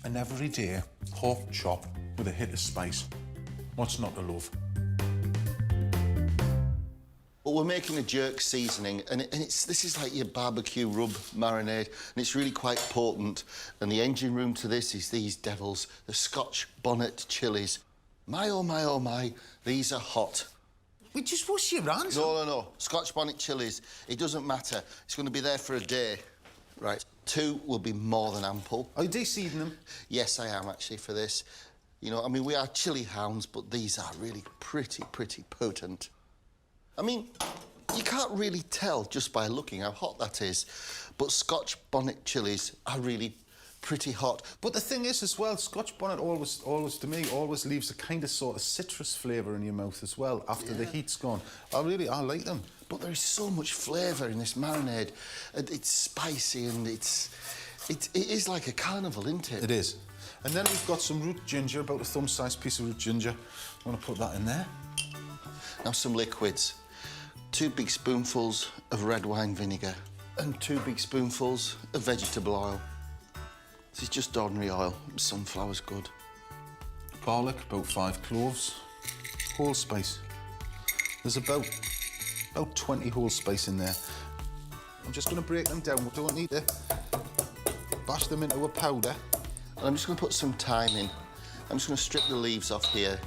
An everyday pork chop with a hit of spice. What's not to love? Well, we're making a jerk seasoning, and this is like your barbecue rub marinade, and it's really quite potent. And the engine room to this is these devils, the Scotch bonnet chilies. My, oh my, oh my, these are hot. We just wash your hands. No. Scotch bonnet chilies, it doesn't matter. It's going to be there for a day. Right, 2 will be more than ample. Are you de-seeding them? Yes, I am, actually, for this. You know, I mean, we are chili hounds, but these are really pretty potent. I mean, you can't really tell just by looking how hot that is, but Scotch bonnet chilies are really pretty hot. But the thing is, as well, Scotch bonnet always, to me, leaves a kind of sort of citrus flavour in your mouth as well after the heat's gone. I like them. But there is so much flavour in this marinade. It's spicy and it is like a carnival, isn't it? It is. And then we've got some root ginger, about a thumb-sized piece of root ginger. I want to put that in there. Now some liquids. 2 big spoonfuls of red wine vinegar and 2 big spoonfuls of vegetable oil. This is just ordinary oil. Sunflower's good. Garlic, about 5 cloves. Whole spice. There's about 20 whole spice in there. I'm just going to break them down. We don't need to bash them into a powder. And I'm just going to put some thyme in. I'm just going to strip the leaves off here.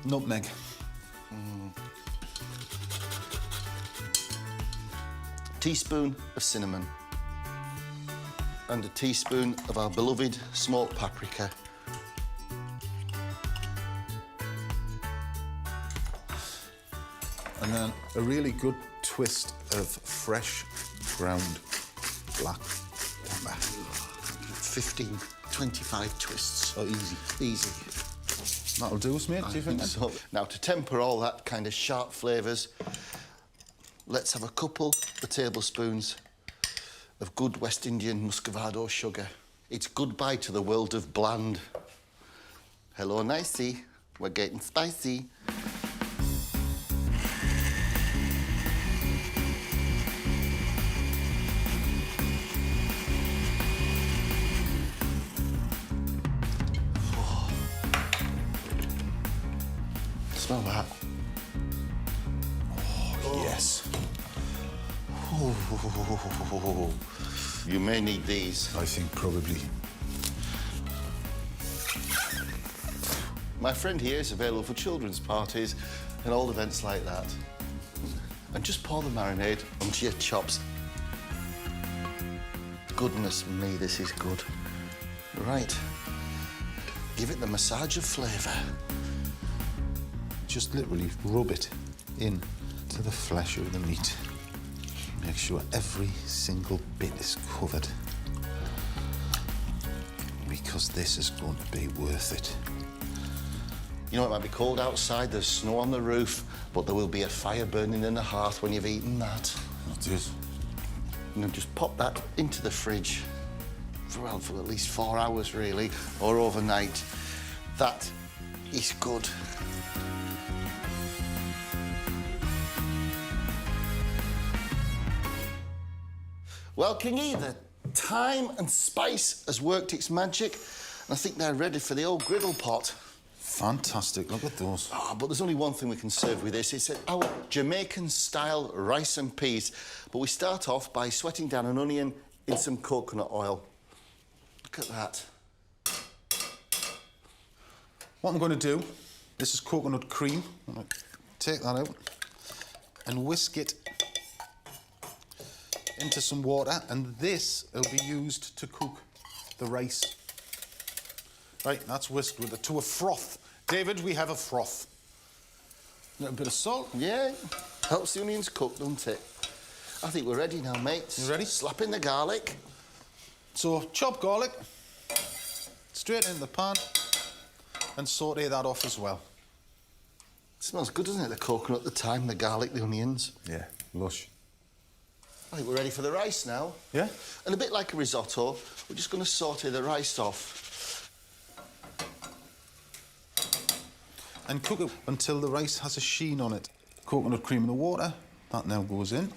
Nutmeg. Teaspoon of cinnamon. And a teaspoon of our beloved smoked paprika. And then a really good twist of fresh ground black pepper. 15, 25 twists. Oh, easy. Easy. That'll do us, mate, do you think? So, now, to temper all that kind of sharp flavours, let's have a couple of tablespoons of good West Indian muscovado sugar. It's goodbye to the world of bland. Hello, nicey. We're getting spicy. Smell that. Oh, yes. Oh, you may need these. I think probably. My friend here is available for children's parties and all events like that. And just pour the marinade onto your chops. Goodness me, this is good. Right. Give it the massage of flavour. Just literally rub it in to the flesh of the meat. Make sure every single bit is covered. Because this is going to be worth it. You know, it might be cold outside, there's snow on the roof, but there will be a fire burning in the hearth when you've eaten that. It is. And then just pop that into the fridge for at least 4 hours, really, or overnight. That is good. Well, Kingy, the thyme and spice has worked its magic, and I think they're ready for the old griddle pot. Fantastic, look at those. Oh, but there's only one thing we can serve with this. It's our Jamaican-style rice and peas. But we start off by sweating down an onion in some coconut oil. Look at that. What I'm going to do, this is coconut cream. I'm going to take that out and whisk it into some water, and this will be used to cook the rice. Right, that's whisked with it to a froth. David, we have a froth. A little bit of salt. Yeah, helps the onions cook, doesn't it? I think we're ready now, mate. You ready? Slap in the garlic. So, chop garlic, straight in the pan, and saute that off as well. It smells good, doesn't it? The coconut, the thyme, the garlic, the onions. Yeah, lush. I think we're ready for the rice now. Yeah? And a bit like a risotto, we're just going to saute the rice off. And cook it until the rice has a sheen on it. Coconut cream in the water, that now goes in.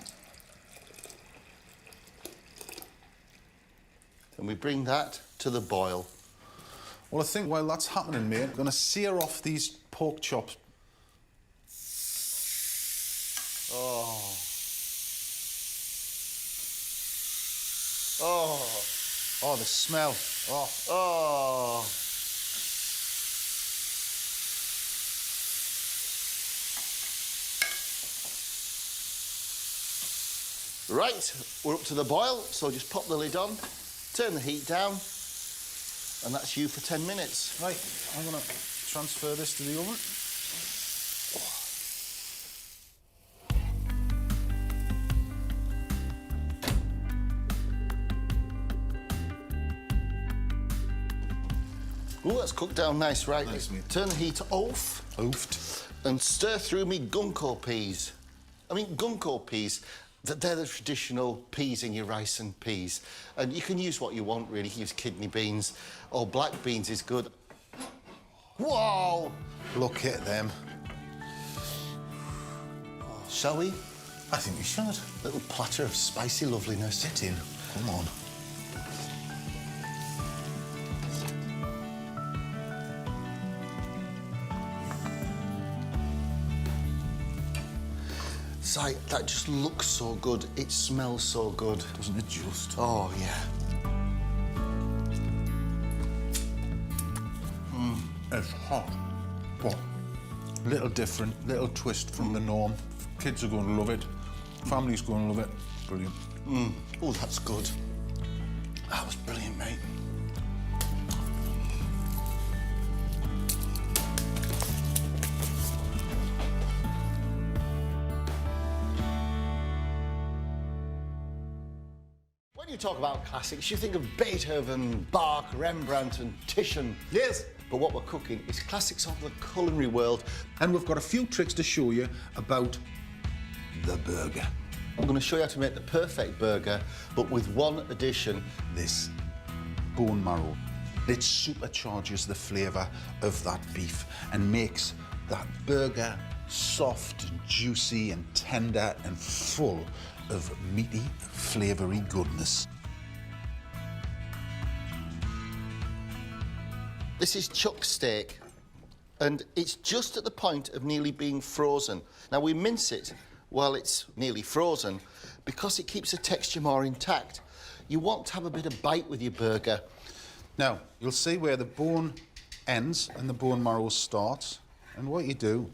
and we bring that to the boil. Well, I think while that's happening, mate, I'm going to sear off these pork chops. Oh. Oh. Oh, the smell. Oh. Oh. Right, we're up to the boil, so just pop the lid on, turn the heat down, and that's you for 10 minutes. Right, I'm going to transfer this to the oven. Ooh, that's cooked down nice, right? Nice, mate. Turn the heat off. Oofed. And stir through me gunko peas. I mean, gunko peas, they're the traditional peas in your rice and peas. And you can use what you want, really. You can use kidney beans, or black beans is good. Whoa! Look at them. Shall we? I think we should. Little platter of spicy loveliness. Get in. Come on. It's like, that just looks so good. It smells so good. Doesn't it just? Oh, yeah. It's hot. But little different, little twist from the norm. Kids are going to love it. Family's going to love it. Brilliant. Oh, that's good. That was brilliant, mate. When you talk about classics, you think of Beethoven, Bach, Rembrandt and Titian. Yes. But what we're cooking is classics of the culinary world. And we've got a few tricks to show you about the burger. I'm going to show you how to make the perfect burger, but with one addition. This bone marrow. It supercharges the flavour of that beef and makes that burger soft and juicy and tender and full of meaty, flavoury goodness. This is chuck steak, and it's just at the point of nearly being frozen. Now, we mince it while it's nearly frozen because it keeps the texture more intact. You want to have a bit of bite with your burger. Now, you'll see where the bone ends and the bone marrow starts. And what you do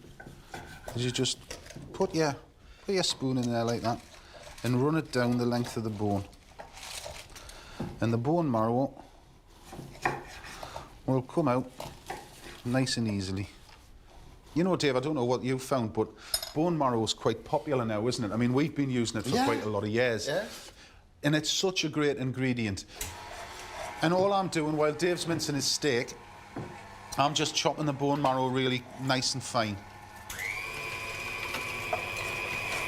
is you just put your spoon in there like that and run it down the length of the bone. And the bone marrow will come out nice and easily. You know, Dave, I don't know what you've found, but bone marrow is quite popular now, isn't it? I mean, we've been using it for quite a lot of years. Yeah. And it's such a great ingredient. And all I'm doing while Dave's mincing his steak, I'm just chopping the bone marrow really nice and fine.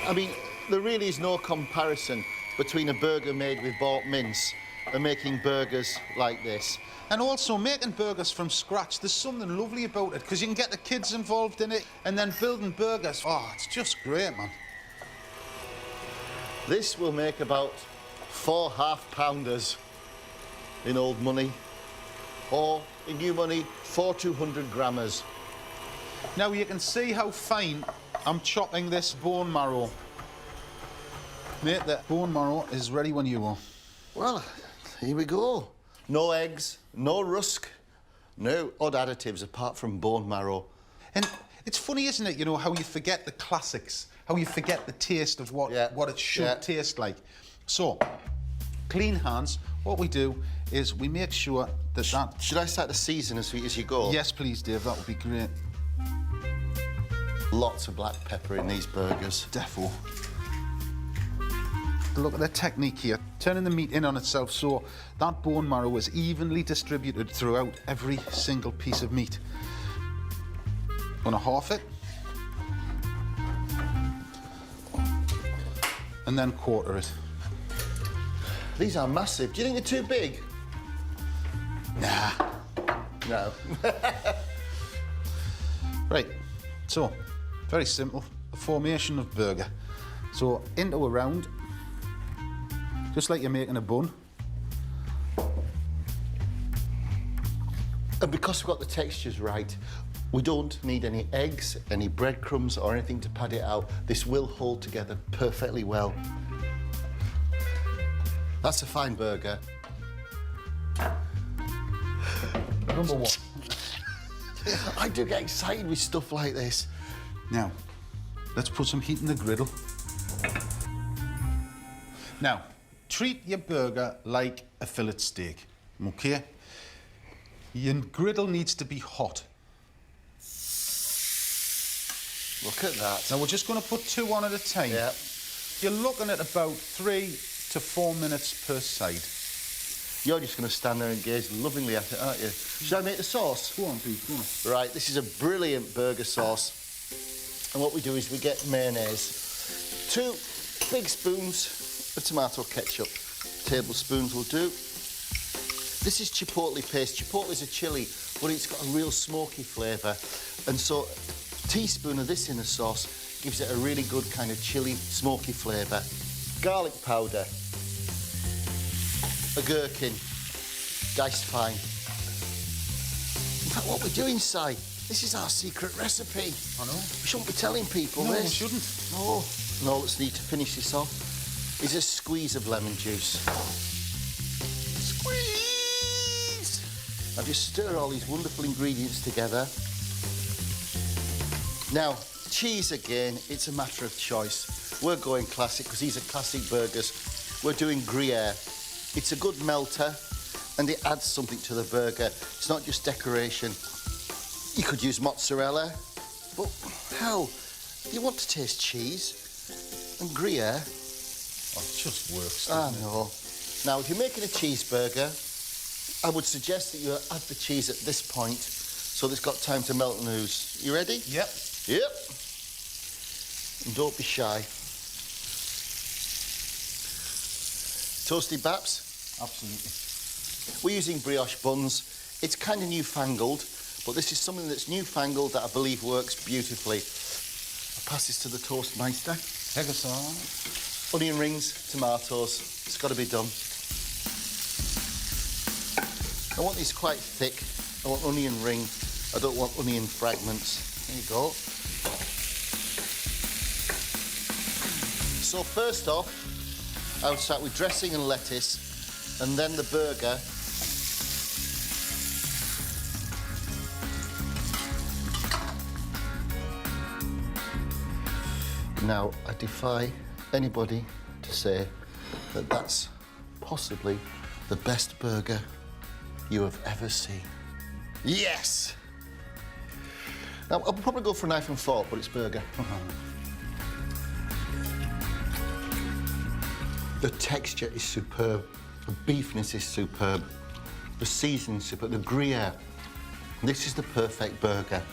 I mean, there really is no comparison between a burger made with bought mince and making burgers like this. And also making burgers from scratch, there's something lovely about it because you can get the kids involved in it and then building burgers. Oh, it's just great, man. This will make about 4 half-pounders in old money, or in new money, 4 200-grammers. Now you can see how fine I'm chopping this bone marrow. Mate, the bone marrow is ready when you are. Well, here we go. No eggs, no rusk, no odd additives apart from bone marrow. And it's funny, isn't it, you know, how you forget the classics, how you forget the taste of what it should taste like. So, clean hands, what we do is we make sure that Should I start to season as you go? Yes, please, Dave, that would be great. Lots of black pepper in these burgers. Defo. Look at the technique here, turning the meat in on itself so that bone marrow is evenly distributed throughout every single piece of meat. Gonna half it. And then quarter it. These are massive. Do you think they're too big? Nah. No. Right, so, very simple. The formation of burger. So, into a round, just like you're making a bun. And because we've got the textures right, we don't need any eggs, any breadcrumbs or anything to pad it out. This will hold together perfectly well. That's a fine burger. Number one. I do get excited with stuff like this. Now, let's put some heat in the griddle. Now, treat your burger like a fillet steak, okay? Your griddle needs to be hot. Look at that. Now, we're just going to put 2 on at a time. Yeah. You're looking at about 3 to 4 minutes per side. You're just going to stand there and gaze lovingly at it, aren't you? Should I make the sauce? Go on, dude, go on. Right, this is a brilliant burger sauce. And what we do is we get mayonnaise. 2 big spoons of tomato ketchup. Tablespoons will do. This is chipotle paste. Chipotle is a chilli, but it's got a real smoky flavour. And so a teaspoon of this in the sauce gives it a really good kind of chilli, smoky flavour. Garlic powder. A gherkin, diced fine. In fact, what we're doing, Si, this is our secret recipe. I know. We shouldn't be telling people No, this. we shouldn't. No. And all that's needed to finish this off is a squeeze of lemon juice. Squeeze! Now just stir all these wonderful ingredients together. Now, cheese again, it's a matter of choice. We're going classic because these are classic burgers. We're doing Gruyere. It's a good melter and it adds something to the burger. It's not just decoration. You could use mozzarella, but hell, you want to taste cheese and Gruyere. Oh, it just works. I know. Now, if you're making a cheeseburger, I would suggest that you add the cheese at this point so that it's got time to melt and ooze. You ready? Yep. Yep. And don't be shy. Toasty baps? Absolutely. We're using brioche buns. It's kind of newfangled, but this is something that's newfangled that I believe works beautifully. I'll pass this to the Toastmeister. Onion rings, tomatoes. It's got to be done. I want these quite thick. I want onion ring. I don't want onion fragments. There you go. So first off, I would start with dressing and lettuce, and then the burger. Now, I defy anybody to say that that's possibly the best burger you have ever seen. Yes! Now, I'll probably go for a knife and fork, but it's burger. The texture is superb, the beefness is superb, the seasoning is superb, the Gruyere. This is the perfect burger.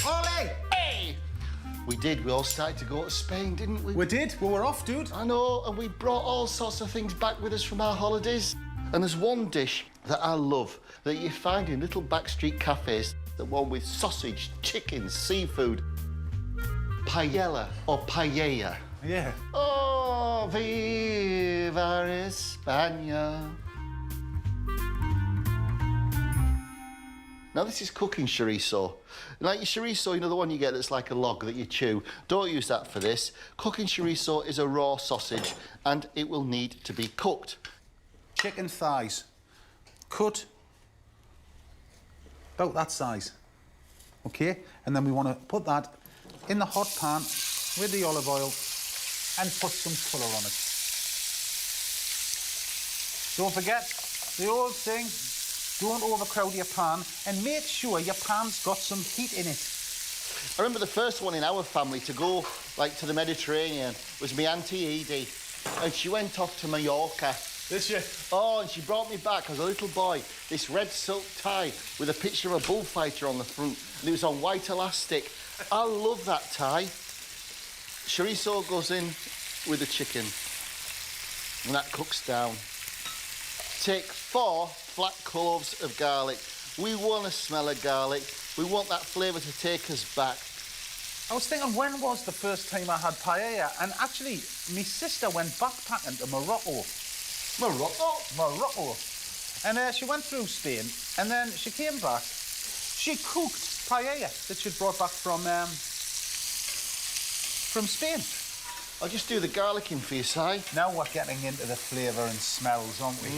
Ollie! Hey! We did, we all started to go to Spain, didn't we? We did. We were off, dude. I know, and we brought all sorts of things back with us from our holidays. And there's one dish that I love that you find in little backstreet cafes, the one with sausage, chicken, seafood. Paella or paella. Yeah. Oh, viva España. Now, this is cooking chorizo. Like your chorizo, you know, the one you get that's like a log that you chew. Don't use that for this. Cooking chorizo is a raw sausage, and it will need to be cooked. Chicken thighs. Cut about that size. Okay? And then we want to put that in the hot pan with the olive oil and put some colour on it. Don't forget the old thing. Don't overcrowd your pan and make sure your pan's got some heat in it. I remember the first one in our family to go, like, to the Mediterranean was my Auntie Edie. And she went off to Mallorca. Did she? Oh, and she brought me back as a little boy this red silk tie with a picture of a bullfighter on the front. And it was on white elastic. I love that tie. Chorizo goes in with the chicken. And that cooks down. Take 4 flat cloves of garlic. We want to smell of garlic. We want that flavour to take us back. I was thinking, when was the first time I had paella? And actually, my sister went backpacking to Morocco. Morocco. And she went through Spain, and then she came back. She cooked paella that she'd brought back from Spain. I'll just do the garlic in for you, Si. Now we're getting into the flavour and smells, aren't we?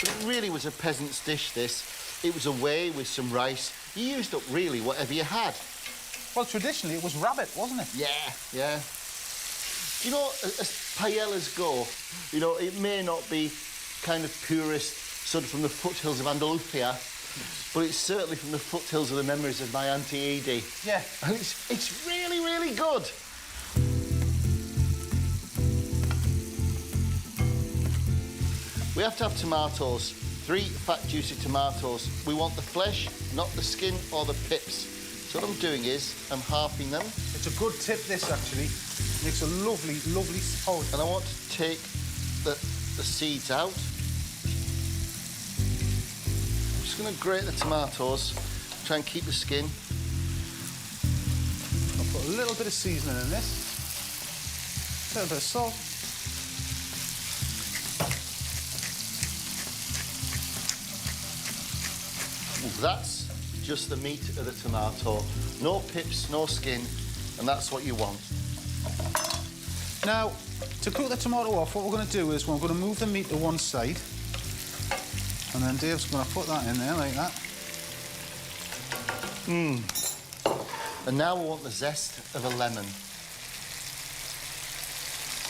But it really was a peasant's dish, this. It was a whey with some rice. You used up really whatever you had. Well, traditionally it was rabbit, wasn't it? Yeah. You know, as paellas go, you know, it may not be kind of purist, sort of from the foothills of Andalusia, but it's certainly from the foothills of the memories of my Auntie Edie. Yeah. And it's really, really good. We have to have tomatoes, 3 fat, juicy tomatoes. We want the flesh, not the skin or the pips. So what I'm doing is I'm halving them. It's a good tip, this, actually. Makes a lovely, lovely sauce. And I want to take the seeds out. I'm just going to grate the tomatoes, try and keep the skin. I'll put a little bit of seasoning in this. A little bit of salt. That's just the meat of the tomato. No pips, no skin, and that's what you want. Now, to cook the tomato off, what we're going to do is we're going to move the meat to one side. And then Dave's going to put that in there like that. And now we want the zest of a lemon.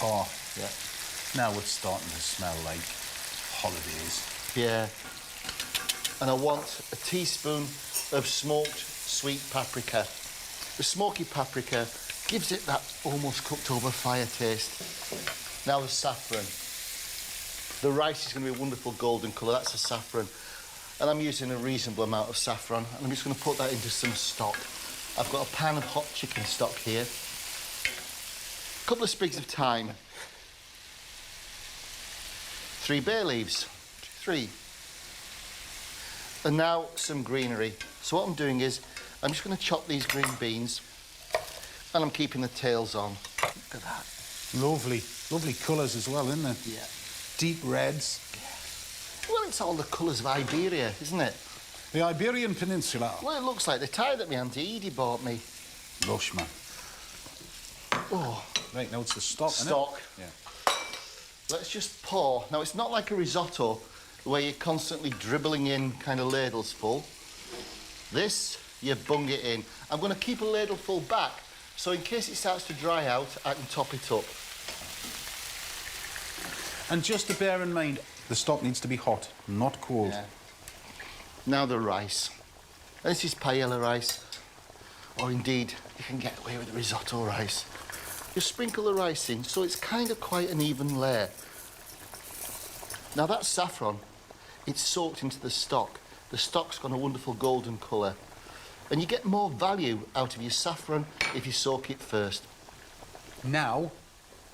Oh, Yeah. now it's starting to smell like holidays. Yeah. And I want a teaspoon of smoked sweet paprika. The smoky paprika gives it that almost cooked over fire taste. Now the saffron. The rice is going to be a wonderful golden colour, that's the saffron. And I'm using a reasonable amount of saffron, and I'm just going to put that into some stock. I've got a pan of hot chicken stock here. A couple of sprigs of thyme. 3 bay leaves. 3. And now some greenery. So what I'm doing is, I'm just going to chop these green beans, and I'm keeping the tails on. Look at that. Lovely, lovely colours as well, isn't it? Yeah. Deep reds. Well, it's all the colours of Iberia, isn't it? The Iberian Peninsula. Well, it looks like the tie that my Auntie Edie bought me. Lush, man. Oh. Right, now it's the stock, isn't it? Stock. Yeah. Let's just pour. Now, it's not like a risotto where you're constantly dribbling in kind of ladles full. This, you bung it in. I'm going to keep a ladle full back, so in case it starts to dry out, I can top it up. And just to bear in mind, the stock needs to be hot, not cold. Yeah. Now the rice. This is paella rice, or indeed, you can get away with risotto rice. Just sprinkle the rice in, so it's kind of quite an even layer. Now that saffron, it's soaked into the stock. The stock's got a wonderful golden colour. And you get more value out of your saffron if you soak it first. Now,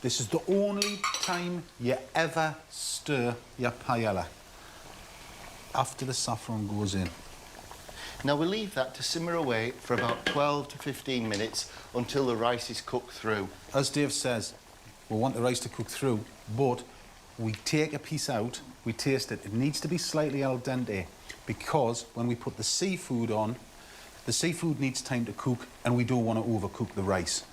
this is the only time you ever stir your paella. After the saffron goes in. Now we leave that to simmer away for about 12 to 15 minutes until the rice is cooked through. As Dave says, we want the rice to cook through, but we take a piece out, we taste it. It needs to be slightly al dente because when we put the seafood on, the seafood needs time to cook and we don't want to overcook the rice.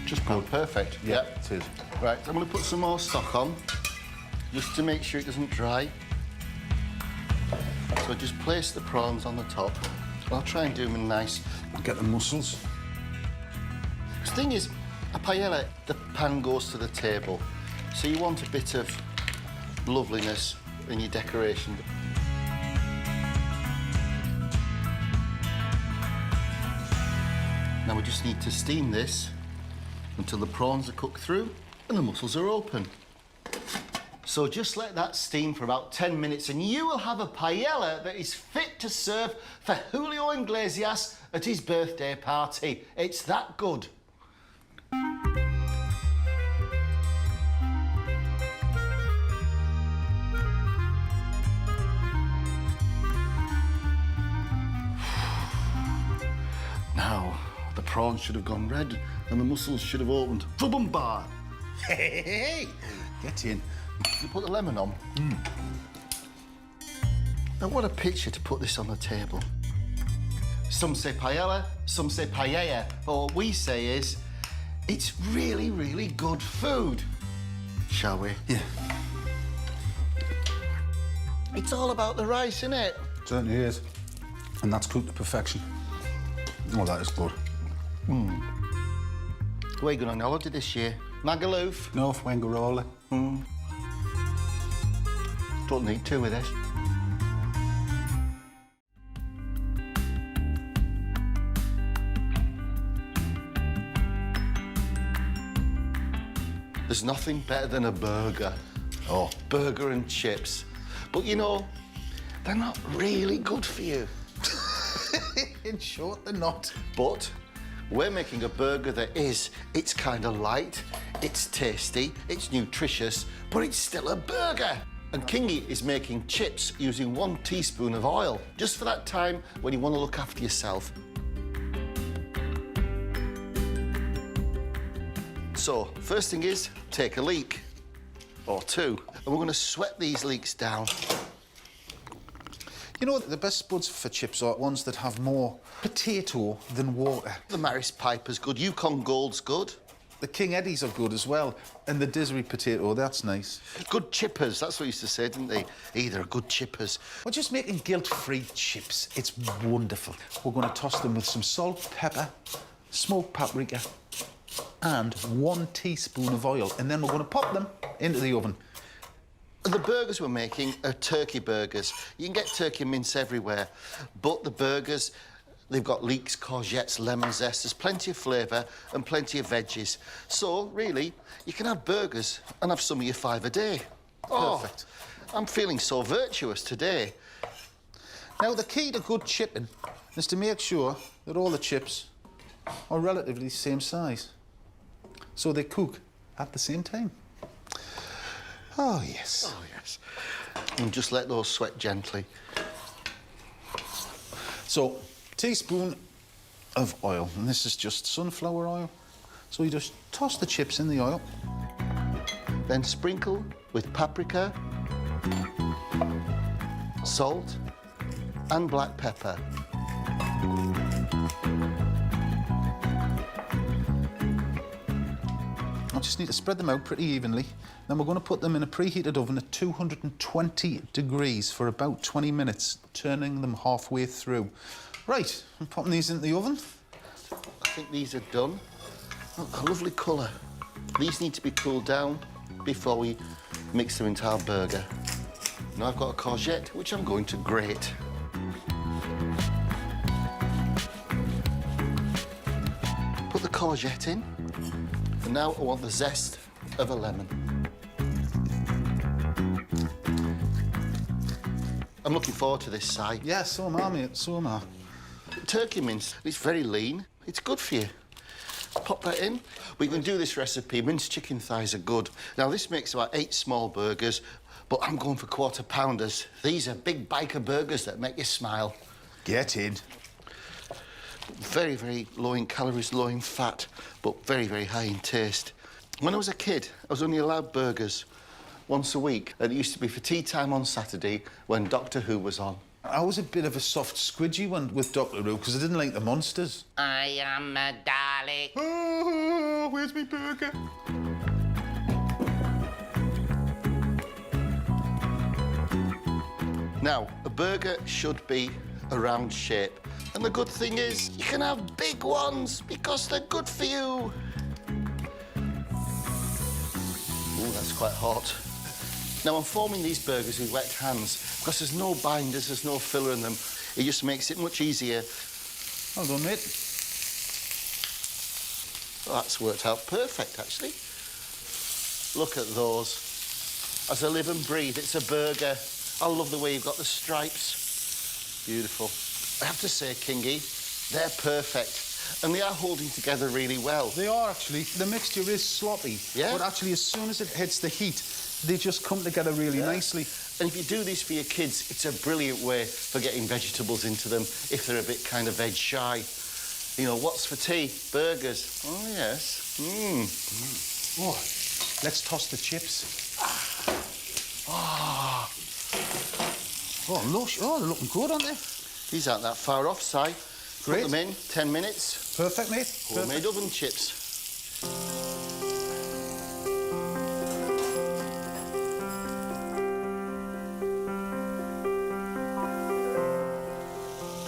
Just about perfect. Yeah, it is. Right, I'm going to put some more stock on, just to make sure it doesn't dry. So just place the prawns on the top. I'll try and do them in nice. Get the mussels. The thing is, a paella, the pan goes to the table. So you want a bit of loveliness in your decoration. Now we just need to steam this until the prawns are cooked through. and the mussels are open. So just let that steam for about 10 minutes and you will have a paella that is fit to serve for Julio Iglesias at his birthday party. It's that good. Now, the prawns should have gone red and the mussels should have opened. Fubumba! Hey, get in. You put the lemon on. Now, what a picture to put this on the table. Some say paella, some say paella. But what we say is, it's really, really good food. Shall we? Yeah. It's all about the rice, isn't it? Certainly is. And that's cooked to perfection. Oh, that is good. Where are you going on holiday this year? Magaluf? No, Wengarola. Don't need to with this. There's nothing better than a burger. Oh, burger and chips. But you know, they're not really good for you. In short, they're not. But we're making a burger that is. It's kind of light, it's tasty, it's nutritious, but it's still a burger. And Kingy is making chips using 1 teaspoon of oil, just for that time when you want to look after yourself. So, first thing is, take a leek, or 2, and we're going to sweat these leeks down. You know, the best spuds for chips are ones that have more potato than water. The Maris Piper's good, Yukon Gold's good. The King Eddies are good as well. And the Disney potato, that's nice. Good chippers, that's what they used to say, didn't they? They're good chippers. We're just making guilt-free chips. It's wonderful. We're going to toss them with some salt, pepper, smoked paprika, and 1 teaspoon of oil. And then we're going to pop them into the oven. The burgers we're making are turkey burgers. You can get turkey mince everywhere, but the burgers, they've got leeks, courgettes, lemon zest. There's plenty of flavour and plenty of veggies. So, really, you can have burgers and have some of your 5 a day. Perfect. Oh, I'm feeling so virtuous today. Now, the key to good chipping is to make sure that all the chips are relatively the same size, so they cook at the same time. Oh, yes. Oh, yes. And just let those sweat gently. So, teaspoon of oil, and this is just sunflower oil. So you just toss the chips in the oil. Then sprinkle with paprika, salt, and black pepper. I just need to spread them out pretty evenly. Then we're going to put them in a preheated oven at 220 degrees for about 20 minutes, turning them halfway through. Right, I'm popping these into the oven. I think these are done. Look, a lovely colour. These need to be cooled down before we mix them into our burger. Now I've got a courgette, which I'm going to grate. Put the courgette in. And now I want the zest of a lemon. I'm looking forward to this, Si. Yeah, so am I, mate, so am I. Turkey mince, it's very lean. It's good for you. Pop that in. We can do this recipe. Minced chicken thighs are good. Now, this makes about 8 small burgers, but I'm going for quarter pounders. These are big biker burgers that make you smile. Get in. Very, very low in calories, low in fat, but very, very high in taste. When I was a kid, I was only allowed burgers once a week. And it used to be for tea time on Saturday when Doctor Who was on. I was a bit of a soft squidgy one with Doctor Who because I didn't like the monsters. I am a Dalek. Oh, where's my burger? Now, a burger should be a round shape. And the good thing is, you can have big ones because they're good for you. Ooh, that's quite hot. Now, I'm forming these burgers with wet hands because there's no binders, there's no filler in them. It just makes it much easier. Well done, mate. Well, that's worked out perfect, actually. Look at those. As I live and breathe, it's a burger. I love the way you've got the stripes. Beautiful. I have to say, Kingy, they're perfect. And they are holding together really well. They are, actually. The mixture is sloppy. Yeah. But actually, as soon as it hits the heat, they just come together really nicely. And if you do this for your kids, it's a brilliant way for getting vegetables into them if they're a bit kind of veg shy. You know, what's for tea? Burgers. Oh, yes. Oh, let's toss the chips. Ah. Oh, lush. Oh, they're looking good, aren't they? These aren't that far off, Si. Great. Put them in, 10 minutes. Perfect, mate. Homemade oven chips.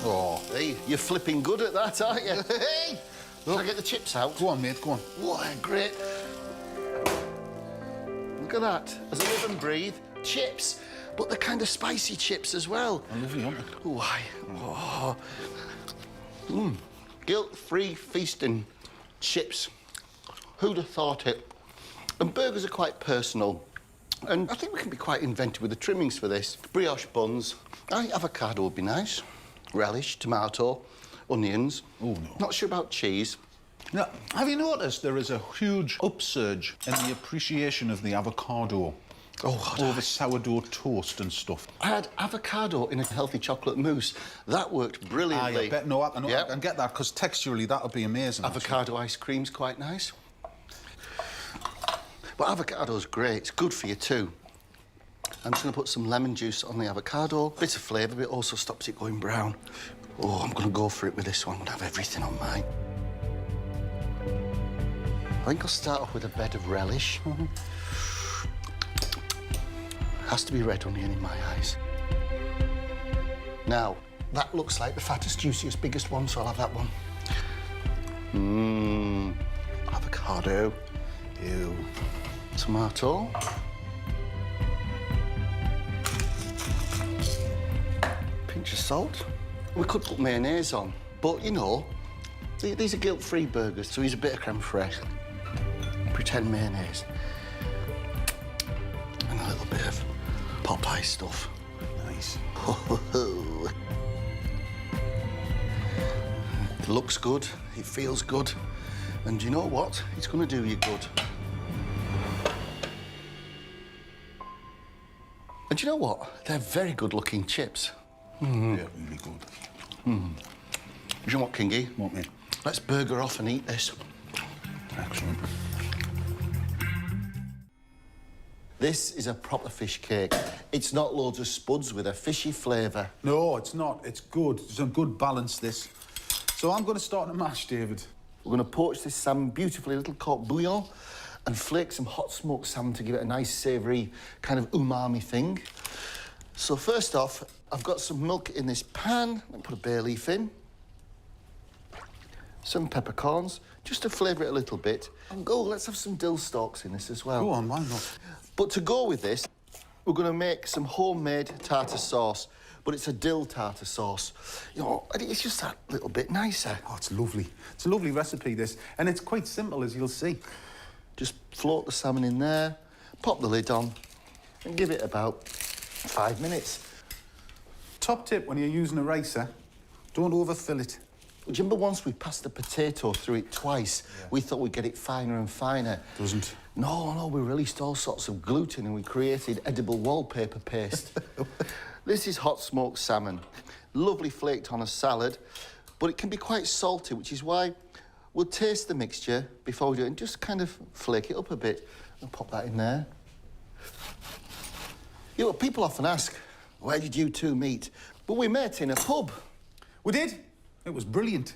Oh. Hey, you're flipping good at that, aren't you? Hey! Shall I get the chips out? Go on, mate, go on. What a great... Look at that. As I live and breathe, chips. But they're kind of spicy chips as well. I love you, aren't they? Why? Oh. Guilt-free feasting chips. Who'd have thought it? And burgers are quite personal. And I think we can be quite inventive with the trimmings for this. Brioche buns. I think avocado would be nice. Relish, tomato, onions. Oh, no. Not sure about cheese. Now, have you noticed there is a huge upsurge in the appreciation of the avocado over sourdough toast and stuff? I had avocado in a healthy chocolate mousse. That worked brilliantly. I bet. No, I Yep. can get that, because texturally that would be amazing. Avocado ice cream's quite nice. But avocado's great. It's good for you too. I'm just going to put some lemon juice on the avocado. Bit of flavour, but it also stops it going brown. Oh, I'm going to go for it with this one. I'm going to have everything on mine. I think I'll start off with a bed of relish. Has to be red onion in my eyes. Now, that looks like the fattest, juiciest, biggest one, so I'll have that one. Avocado. Ew. Tomato. Pinch of salt. We could put mayonnaise on, but, you know, these are guilt-free burgers, so use a bit of creme fraiche. Pretend mayonnaise. And a little bit of Popeye stuff. Nice. It looks good, it feels good, and you know what? It's going to do you good. And you know what? They're very good-looking chips. Yeah, really good. Do you know what, Kingy? What, mate? Let's burger off and eat this. Excellent. This is a proper fish cake. It's not loads of spuds with a fishy flavour. No, it's not. It's good. It's a good balance, this. So I'm going to start the mash, David. We're going to poach this salmon beautifully, a little court bouillon, and flake some hot smoked salmon to give it a nice savoury kind of umami thing. So first off, I've got some milk in this pan. I'll put a bay leaf in. Some peppercorns, just to flavour it a little bit. And let's have some dill stalks in this as well. Go on, why not? But to go with this, we're going to make some homemade tartar sauce, but it's a dill tartar sauce. You know, it's just that little bit nicer. Oh, it's lovely. It's a lovely recipe, this. And it's quite simple, as you'll see. Just float the salmon in there, pop the lid on, and give it about 5 minutes. Top tip when you're using a ricer, don't overfill it. Do you remember once we passed the potato through it twice? Yeah. We thought we'd get it finer and finer. Doesn't. No, we released all sorts of gluten and we created edible wallpaper paste. This is hot smoked salmon. Lovely flaked on a salad, but it can be quite salty, which is why we'll taste the mixture before we do it and just kind of flake it up a bit and pop that in there. You know, people often ask, where did you two meet? But we met in a pub. We did. It was brilliant.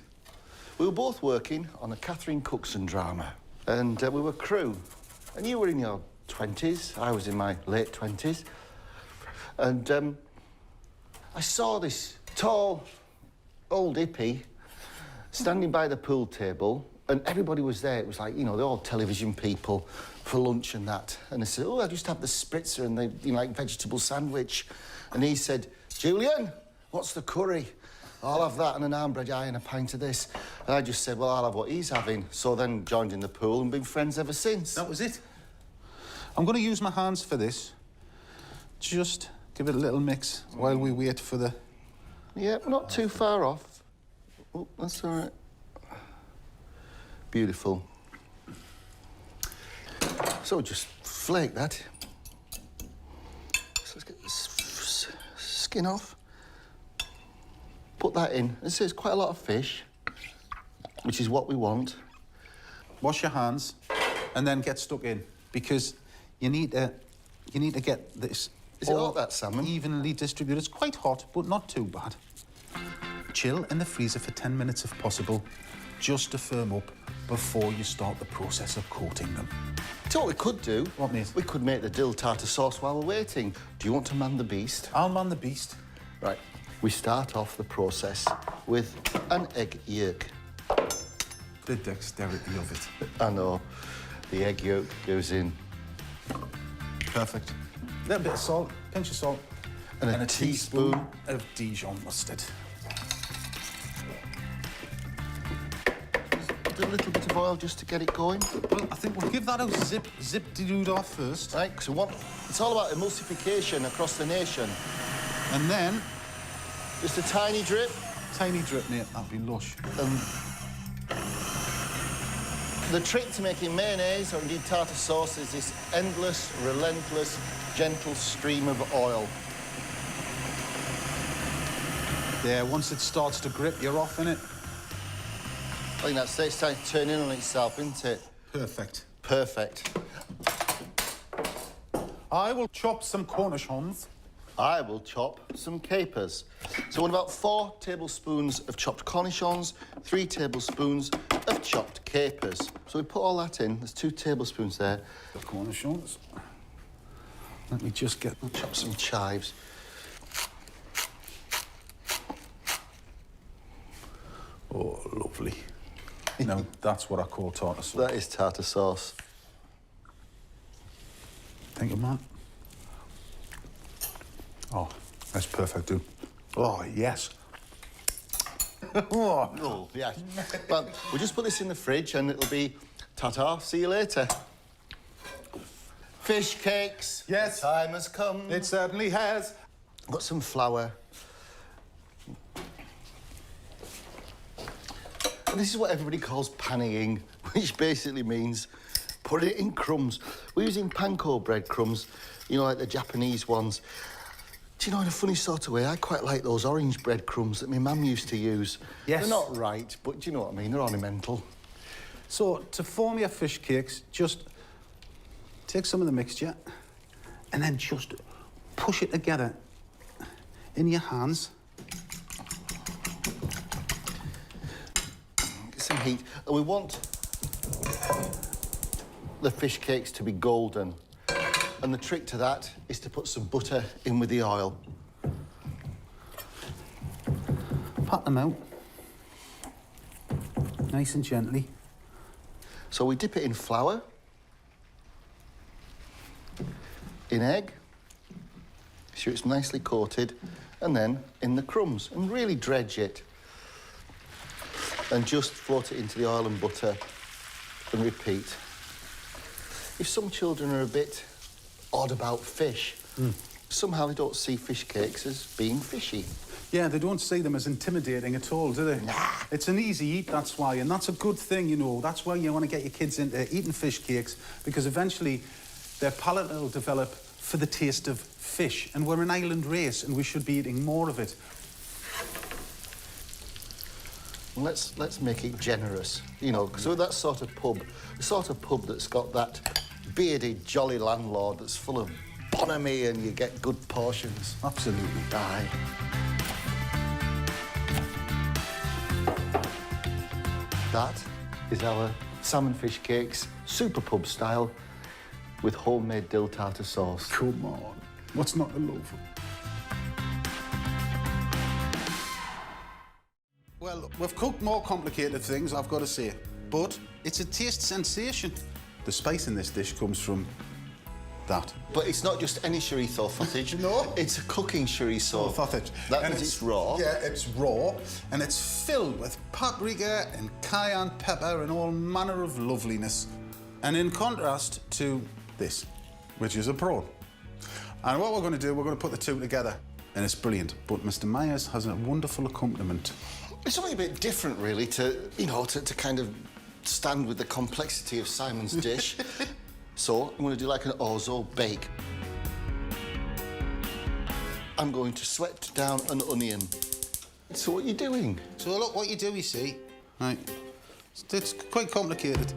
We were both working on a Catherine Cookson drama, and we were crew. And you were in your 20s, I was in my late 20s. And I saw this tall, old hippie standing by the pool table, and everybody was there. It was like, you know, they're all television people for lunch and that. And I said, I'll just have the spritzer and the, vegetable sandwich. And he said, Julian, what's the curry? I'll have that and an armbread eye and a pint of this. And I just said, well, I'll have what he's having. So then joined in the pool and been friends ever since. That was it. I'm going to use my hands for this. Just give it a little mix while we wait for the... Yeah, not too far off. Oh, that's all right. Beautiful. So just flake that. So let's get this skin off. Put that in. This is quite a lot of fish, which is what we want. Wash your hands and then get stuck in, because you need to get this... Is it all that salmon? Evenly distributed. It's quite hot, but not too bad. Chill in the freezer for 10 minutes if possible, just to firm up before you start the process of coating them. So what we could do... What, mate? We could make the dill tartar sauce while we're waiting. Do you want to man the beast? I'll man the beast. Right. We start off the process with an egg yolk. The dexterity of it. I know. The egg yolk goes in. Perfect. A little bit of salt, pinch of salt. And a teaspoon of Dijon mustard. A little bit of oil just to get it going. Well, I think we'll give that a zip-de-dood off first. Right, because it's all about emulsification across the nation. And then... Just a tiny drip. Tiny drip, mate, that'd be lush. The trick to making mayonnaise, or indeed tartar sauce, is this endless, relentless, gentle stream of oil. Yeah, once it starts to grip, you're off, innit? I think that's it. It's starting to turn in on itself, isn't it? Perfect. Perfect. I will chop some cornichons. I will chop some capers. So I want about 4 tablespoons of chopped cornichons, 3 tablespoons of chopped capers. So we put all that in. There's 2 tablespoons there. The cornichons. Let me just get... Chop some chives. Oh, lovely. No, that's what I call tartar sauce. That is tartar sauce. Thank you, man. Oh, that's perfect, dude. Oh, yes. Oh, yeah. Well, we'll just put this in the fridge and it'll be ta-ta. See you later. Fish cakes. Yes. The time has come. It certainly has. Got some flour. And this is what everybody calls panning, which basically means put it in crumbs. We're using panko breadcrumbs, you know, like the Japanese ones. Do you know, in a funny sort of way, I quite like those orange breadcrumbs that my mum used to use. Yes. They're not right, but do you know what I mean? They're ornamental. So, to form your fish cakes, just take some of the mixture and then just push it together in your hands. Get some heat. And we want the fish cakes to be golden. And the trick to that is to put some butter in with the oil. Pat them out. Nice and gently. So we dip it in flour, in egg, sure it's nicely coated, and then in the crumbs, and really dredge it. And just float it into the oil and butter and repeat. If some children are a bit odd about fish, somehow they don't see fish cakes as being fishy. Yeah, they don't see them as intimidating at all, do they? Nah. It's an easy eat, that's why, and that's a good thing, you know. That's why you want to get your kids into eating fish cakes, because eventually their palate will develop for the taste of fish, and we're an island race, and we should be eating more of it. Let's make it generous, you know, because with that sort of pub, the sort of pub that's got that bearded, jolly landlord that's full of bonhomie and you get good portions. Absolutely. Aye. That is our salmon fish cakes, super pub style, with homemade dill tartar sauce. Come on. What's not to love? Well, we've cooked more complicated things, I've got to say, but it's a taste sensation. The spice in this dish comes from that. But it's not just any chorizo footage. No. It's a cooking chorizo. Sausage. That means it's raw. Yeah, it's raw, and it's filled with paprika and cayenne pepper and all manner of loveliness. And in contrast to this, which is a prawn. And what we're going to do, we're going to put the two together. And it's brilliant. But Mr. Myers has a wonderful accompaniment. It's something a bit different, really, to, you know, to kind of stand with the complexity of Simon's dish. So I'm going to do like an Orzo bake. I'm going to sweat down an onion. So what are you doing? So look what you do, you see. Right. It's quite complicated.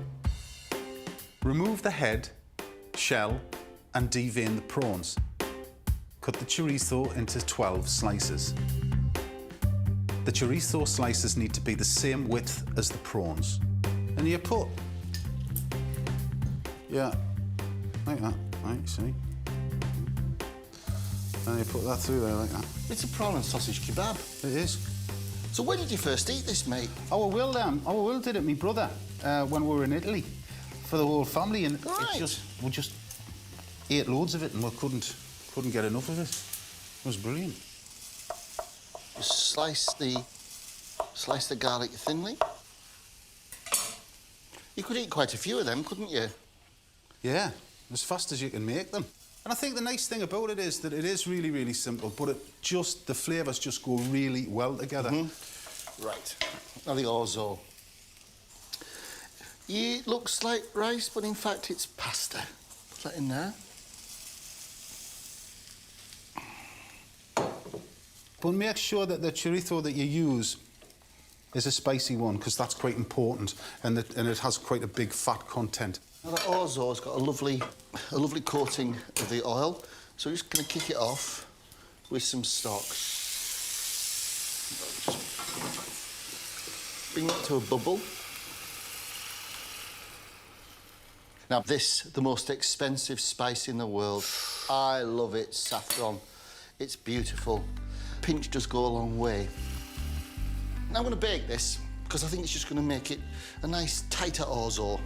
Remove the head, shell, and devein the prawns. Cut the chorizo into 12 slices. The chorizo slices need to be the same width as the prawns. And you put, yeah, like that, right, you see? And you put that through there like that. It's a prawn and sausage kebab. It is. So when did you first eat this, mate? Our Will did it, my brother, when we were in Italy, for the whole family, and Right. we just ate loads of it, and we couldn't get enough of it. It was brilliant. Just slice the garlic thinly. You could eat quite a few of them, couldn't you? Yeah, as fast as you can make them. And I think the nice thing about it is that it is really, really simple, but the flavours just go really well together. Right. Now the Orzo. It looks like rice, but in fact it's pasta. Put that in there. But make sure that the chorizo that you use is a spicy one, because that's quite important, and it has quite a big fat content. Now the Orzo's got a lovely coating of the oil, so we're just going to kick it off with some stock. Bring that to a bubble. Now this, the most expensive spice in the world. I love it, saffron. It's beautiful. Pinch does go a long way. Now I'm going to bake this, because I think it's just going to make it a nice tighter Orzo.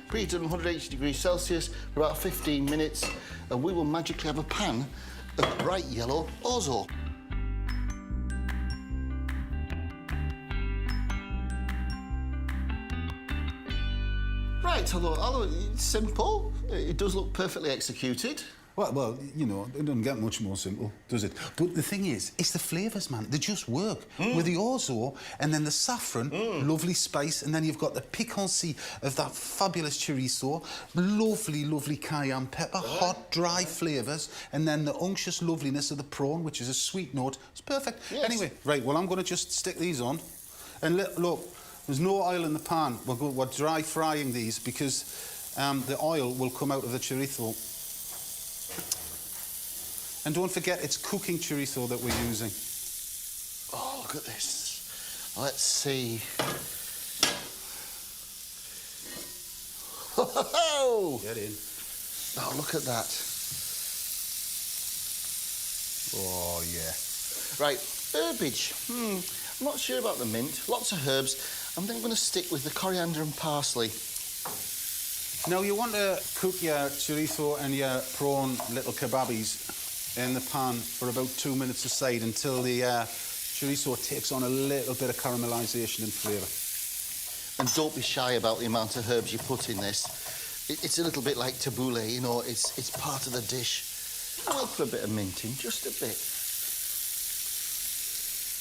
Preheated at 180 degrees Celsius for about 15 minutes, and we will magically have a pan of bright yellow Orzo. Right, although it's simple, it does look perfectly executed. Well, you know, it doesn't get much more simple, does it? But the thing is, it's the flavours, man. They just work. With the orzo, and then the saffron, lovely spice, and then you've got the piquancy of that fabulous chorizo, lovely, lovely cayenne pepper, hot, dry flavours, and then the unctuous loveliness of the prawn, which is a sweet note. It's perfect. Yes. Anyway, right, well, I'm going to just stick these on. And look, there's no oil in the pan. We're dry frying these because the oil will come out of the chorizo. And don't forget, it's cooking chorizo that we're using. Oh, look at this. Let's see. Oh, Get in. oh, look at that. Oh, yeah. Right, herbage. I'm not sure about the mint. Lots of herbs. I'm then going to stick with the coriander and parsley. Now, you want to cook your chorizo and your prawn little kebabis in the pan for about 2 minutes aside until the chorizo takes on a little bit of caramelisation and flavour. And don't be shy about the amount of herbs you put in this. It's a little bit like tabbouleh, you know, it's part of the dish. I will put a bit of mint in, just a bit.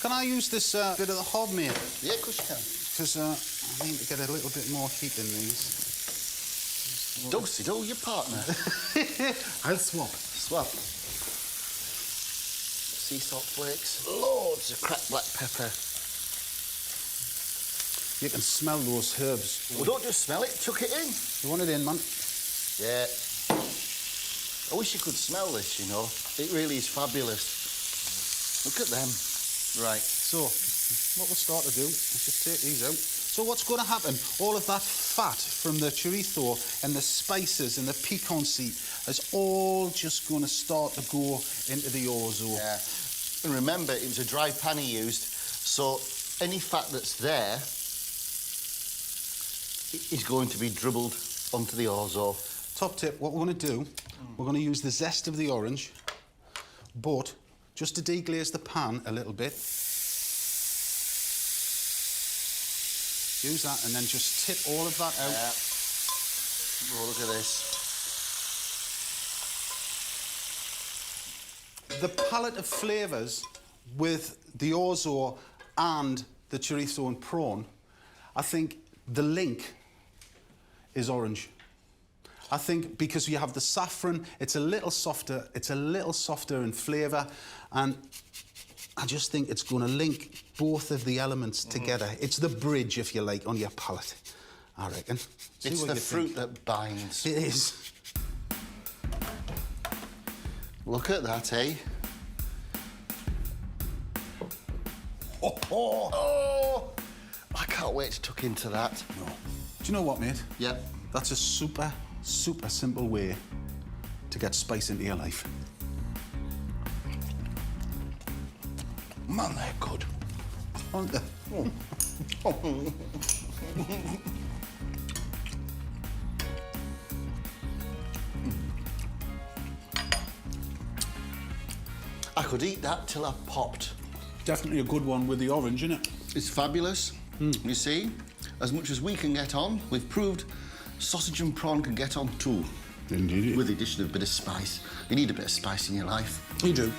Can I use this bit of the hob, mate? Yeah, of course you can. Because I need to get a little bit more heat in these. Do-si-do, your partner. I'll swap. Swap. Sea salt flakes. Loads of cracked black pepper. You can smell those herbs. Well, don't just smell it, chuck it in. You want it in, man? Yeah. I wish you could smell this, you know. It really is fabulous. Look at them. Right. So, what we'll start to do is just take these out. So what's going to happen, all of that fat from the chorizo and the spices and the piquancy is all just going to start to go into the orzo. Yeah. And remember, it was a dry pan he used, so any fat that's there is going to be dribbled onto the orzo. Top tip, what we're going to do, we're going to use the zest of the orange, but just to deglaze the pan a little bit, use that and then just tip all of that out. Yeah. Oh, look at this. The palette of flavours with the Orzo and the chorizo and prawn, I think the link is orange. I think because you have the saffron, it's a little softer in flavour, and I just think it's going to link both of the elements together. It's the bridge, if you like, on your palate, I reckon. It's the fruit that binds. It is. Look at that, eh? Oh! I can't wait to tuck into that. No. Do you know what, mate? Yep. That's a super simple way to get spice into your life. Man, they're good. Aren't they? Oh. I could eat that till I popped. Definitely a good one with the orange, isn't it? It's fabulous. You see, as much as we can get on, we've proved sausage and prawn can get on too. Indeed. With the addition of a bit of spice. You need a bit of spice in your life. You do.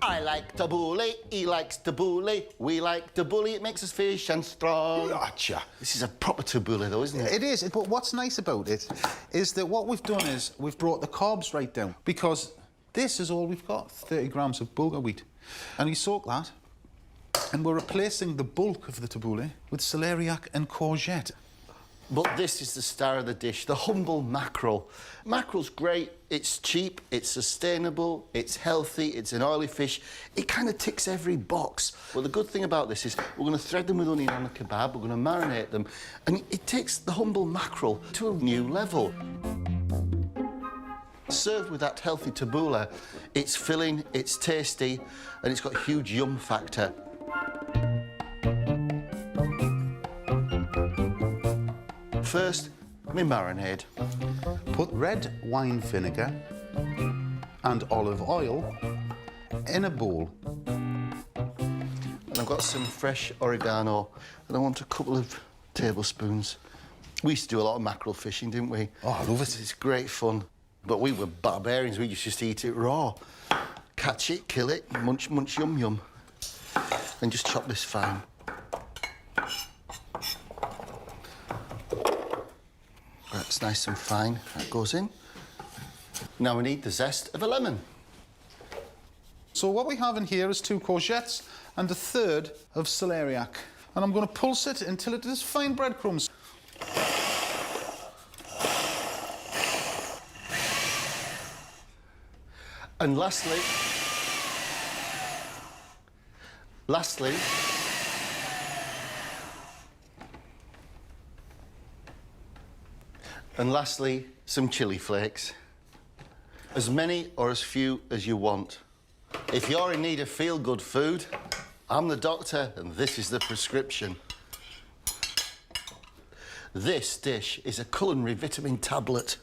I like tabbouleh, he likes tabbouleh, we like tabbouleh, it makes us fish and strong. Gotcha. This is a proper tabbouleh though, isn't it? It is, but what's nice about it is that what we've done is we've brought the carbs right down, because this is all we've got, 30 grams of bulgur wheat. And you soak that, and we're replacing the bulk of the tabbouleh with celeriac and courgette. But this is the star of the dish, the humble mackerel. Mackerel's great, it's cheap, it's sustainable, it's healthy, it's an oily fish. It kind of ticks every box. Well, the good thing about this is we're going to thread them with onion on a kebab, we're going to marinate them, and it takes the humble mackerel to a new level. Served with that healthy tabbouleh, it's filling, it's tasty, and it's got a huge yum factor. First, my marinade. Put red wine vinegar and olive oil in a bowl. And I've got some fresh oregano, and I want a couple of tablespoons. We used to do a lot of mackerel fishing, didn't we? Oh, I love it. It's great fun. But we were barbarians, we used to just eat it raw. Catch it, kill it, munch, munch, yum, yum. And just chop this fine. That's nice and fine. That goes in. Now we need the zest of a lemon. So what we have in here is 2 courgettes and a third of celeriac. And I'm going to pulse it until it is fine breadcrumbs. And lastly, some chili flakes. As many or as few as you want. If you're in need of feel-good food, I'm the doctor and this is the prescription. This dish is a culinary vitamin tablet.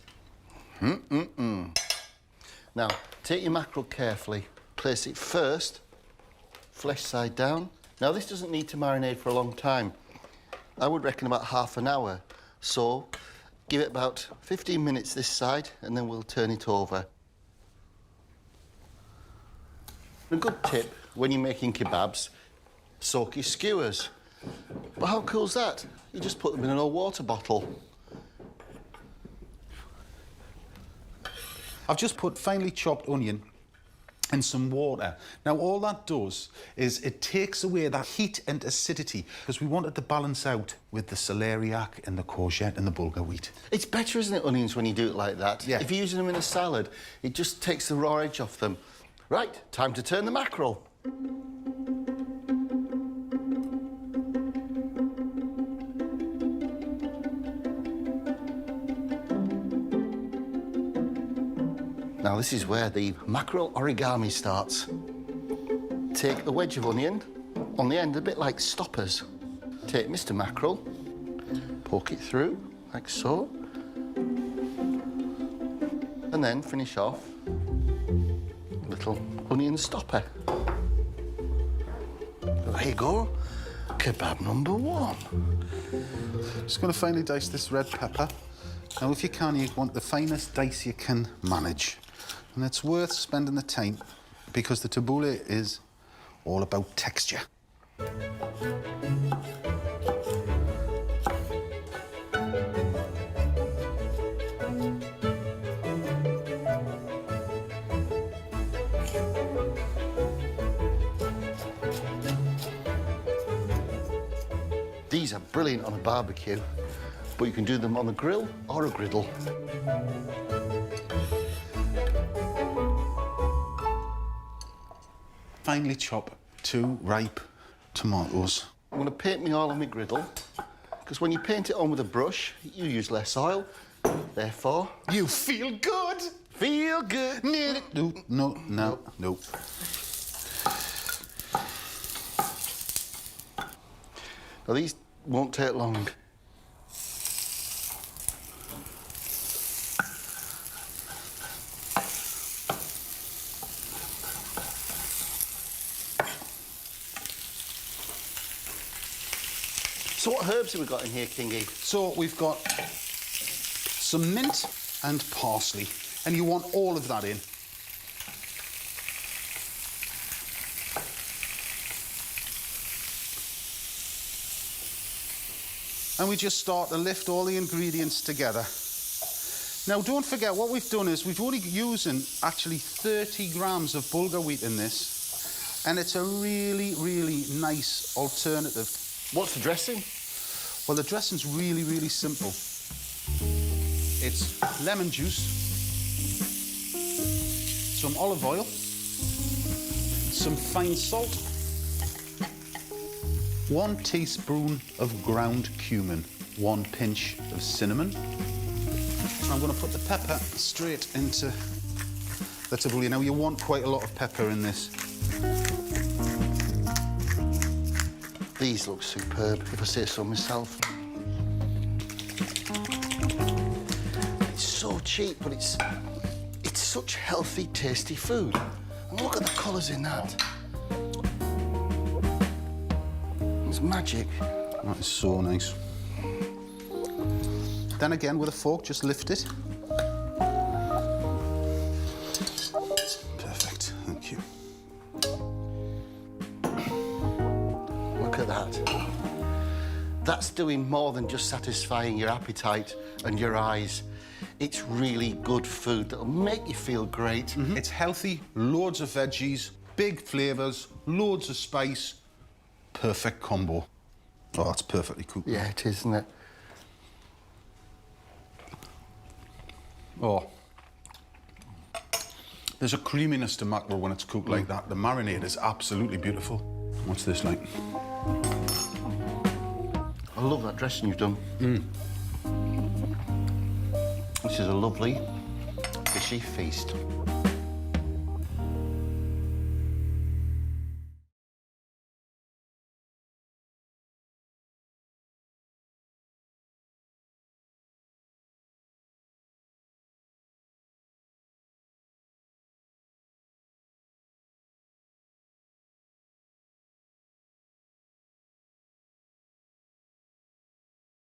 Now, take your mackerel carefully. Place it first, flesh side down. Now, this doesn't need to marinate for a long time. I would reckon about half an hour. So, give it about 15 minutes this side, and then we'll turn it over. A good tip when you're making kebabs, soak your skewers. But how cool's that? You just put them in an old water bottle. I've just put finely chopped onion in some water. Now, all that does is it takes away that heat and acidity, because we want it to balance out with the celeriac and the courgette and the bulgur wheat. It's better, isn't it, onions, when you do it like that? Yeah. If you're using them in a salad, it just takes the raw edge off them. Right, time to turn the mackerel. Now, this is where the mackerel origami starts. Take a wedge of onion, on the end, a bit like stoppers. Take Mr. Mackerel, poke it through, like so. And then finish off a little onion stopper. There you go. kebab number one. Just going to finely dice this red pepper. Now, if you can, you want the finest dice you can manage. And it's worth spending the time because the tabbouleh is all about texture. These are brilliant on a barbecue, but you can do them on a grill or a griddle. Finely chop 2 ripe tomatoes. I'm going to paint me all on my griddle, because when you paint it on with a brush, you use less oil. Therefore, You feel good! feel good. No, no, no, no. Now, these won't take long. So what herbs have we got in here, Kingy? So we've got some mint and parsley, and you want all of that in. And we just start to lift all the ingredients together. Now, don't forget, what we've done is we've only using actually 30 grams of bulgur wheat in this, and it's a really, really nice alternative. What's the dressing? Well, the dressing's really, really simple. It's lemon juice, some olive oil, some fine salt, 1 teaspoon of ground cumin, 1 pinch of cinnamon. I'm going to put the pepper straight into the tabbouleh. Now, you want quite a lot of pepper in this. These look superb, if I say so myself. It's so cheap, but it's such healthy, tasty food. And look at the colours in that. It's magic. That is so nice. Then again, with a fork, just lift it. Perfect, thank you. Look at that. That's doing more than just satisfying your appetite and your eyes. It's really good food that'll make you feel great. It's healthy, loads of veggies, big flavours, loads of spice. Perfect combo. Oh, that's perfectly cooked. Yeah, it is, isn't it? Oh. There's a creaminess to mackerel when it's cooked like that. The marinade is absolutely beautiful. What's this like? I love that dressing you've done. This is a lovely fishy feast.